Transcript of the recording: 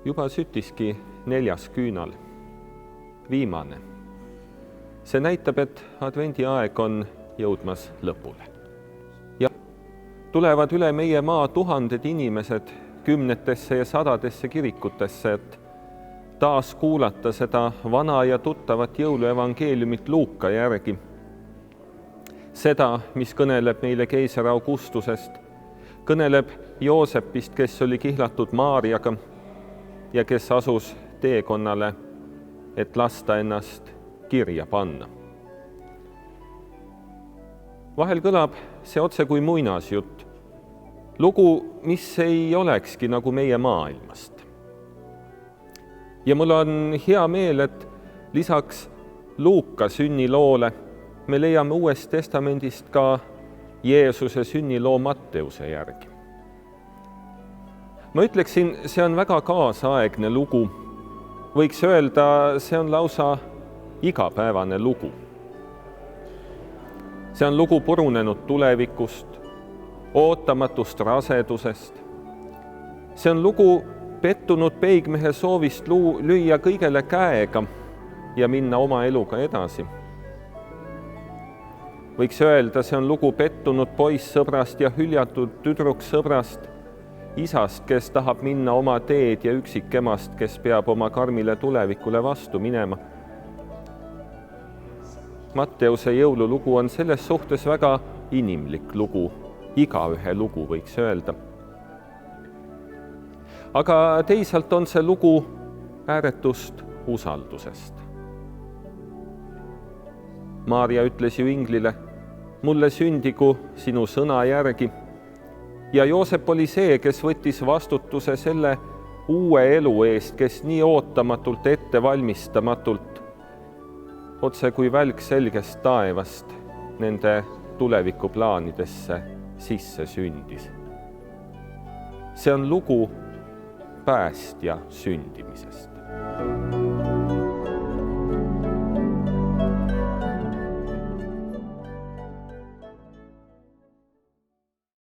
Juba süttiski 4. küünal, viimane. See näitab, et advendi aeg on jõudmas lõpule. Ja tulevad üle meie maa tuhanded inimesed 10 ja 100 kirikutesse, et taas kuulata seda vana ja tuttavat jõuluevangeeliumit Luuka järgi. Seda, mis kõneleb meile keiser Augustusest, kõneleb Joosepist, kes oli kihlatud Maarjaga ja kes asus teekonnale, et lasta ennast kirja panna. Vahel kõlab see otse kui muinasjutt, lugu, mis ei olekski nagu meie maailmast. Ja mul on hea meel, et lisaks Luuka sünniloole me leiame Uuest Testamendist ka Jeesuse sünniloo Matteuse järgi. Ma ütleksin, see on väga kaasaegne lugu. Võiks öelda, see on lausa igapäevane lugu. See on lugu purunenud tulevikust, ootamatust rasedusest. See on lugu pettunud peigmehe soovist lüüa kõigele käega ja minna oma eluga edasi. Võiks öelda, see on lugu pettunud poissõbrast ja hüljatud tüdruksõbrast, isast, kes tahab minna oma teed ja üksikemast, kes peab oma karmile tulevikule vastu minema. Matteuse jõululugu on selles suhtes väga inimlik lugu, igaühe lugu võiks öelda. Aga teisalt on see lugu ääretust usaldusest. Maarja ütles ju inglile, mulle sündigu sinu sõna järgi. Ja Joosep oli see, kes võttis vastutuse selle uue elu eest, kes nii ootamatult ettevalmistamatult, otse kui välk selgest taevast, nende tulevikuplaanidesse sisse sündis. See on lugu päästja sündimisest.